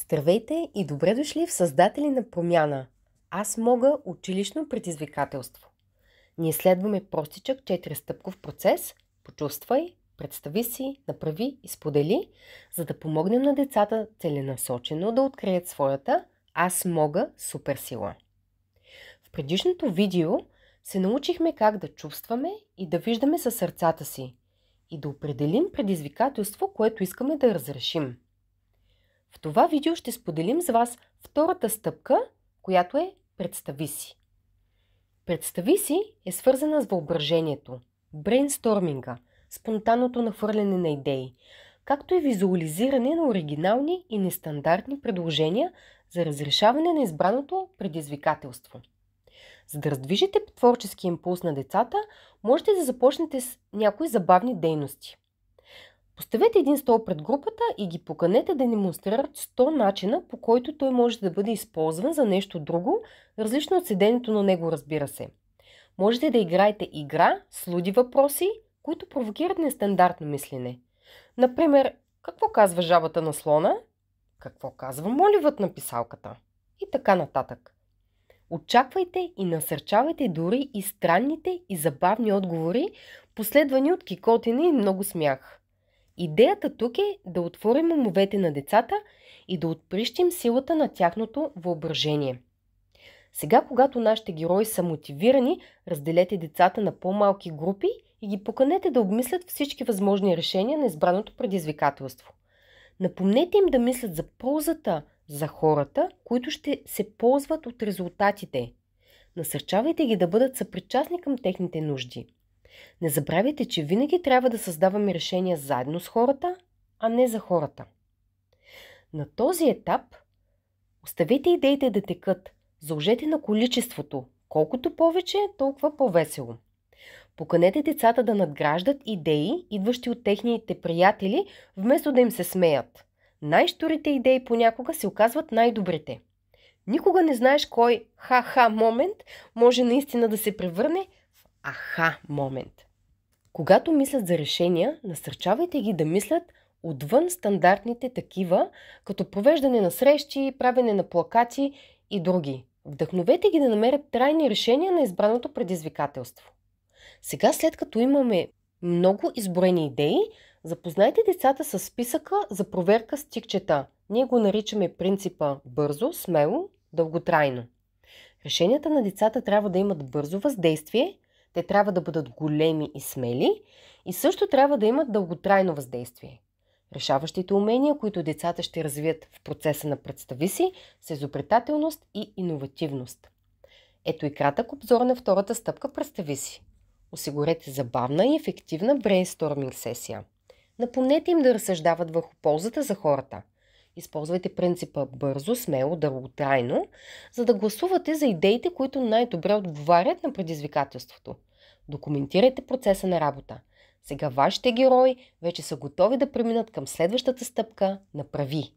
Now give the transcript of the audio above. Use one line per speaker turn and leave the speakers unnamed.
Здравейте и добре дошли в Създатели на промяна. Аз мога училищно предизвикателство. Ние следваме простичък 4-стъпков процес. Почувствай, представи си, направи и сподели, за да помогнем на децата целенасочено да открият своята аз мога суперсила. В предишното видео се научихме как да чувстваме и да виждаме със сърцата си и да определим предизвикателство, което искаме да разрешим. В това видео ще споделим с вас втората стъпка, която е представи си. Представи си е свързана с въображението, брейнсторминга, спонтанното нахвърляне на идеи, както и визуализиране на оригинални и нестандартни предложения за разрешаване на избраното предизвикателство. За да раздвижите творчески импулс на децата, можете да започнете с някои забавни дейности. Поставете един стол пред групата и ги поканете да демонстрират 100 начина, по който той може да бъде използван за нещо друго, различно от седенето на него, разбира се. Можете да играете игра с луди въпроси, които провокират нестандартно мислене. Например, какво казва жабата на слона? Какво казва моливът на писалката? И така нататък. Очаквайте и насърчавайте дори и странните и забавни отговори, последвани от кикотене и много смях. Идеята тук е да отворим умовете на децата и да отприщим силата на тяхното въображение. Сега, когато нашите герои са мотивирани, разделете децата на по-малки групи и ги поканете да обмислят всички възможни решения на избраното предизвикателство. Напомнете им да мислят за ползата за хората, които ще се ползват от резултатите. Насърчавайте ги да бъдат съпричастни към техните нужди. Не забравяйте, че винаги трябва да създаваме решения заедно с хората, а не за хората. На този етап оставете идеите да текат, заложете на количеството. Колкото повече, толкова по-весело. Поканете децата да надграждат идеи, идващи от техните приятели, вместо да им се смеят. Най-щурите идеи понякога се оказват най-добрите. Никога не знаеш кой ха-ха момент може наистина да се превърне в аха момент. Когато мислят за решения, насърчавайте ги да мислят отвън стандартните такива, като провеждане на срещи, правене на плакати и други. Вдъхновете ги да намерят трайни решения на избраното предизвикателство. Сега, след като имаме много изброени идеи, запознайте децата с списъка за проверка с тикчета. Ние го наричаме принципа бързо, смело, дълготрайно. Решенията на децата трябва да имат бързо въздействие, те трябва да бъдат големи и смели и също трябва да имат дълготрайно въздействие. Решаващите умения, които децата ще развият в процеса на представи си, са изобретателност и иновативност. Ето и кратък обзор на втората стъпка представи си. Осигурете забавна и ефективна брейнсторминг сесия. Напомнете им да разсъждават върху ползата за хората. Използвайте принципа бързо, смело, дълготрайно, за да гласувате за идеите, които най-добре отговарят на предизвикателството. Документирайте процеса на работа. Сега вашите герои вече са готови да преминат към следващата стъпка – направи.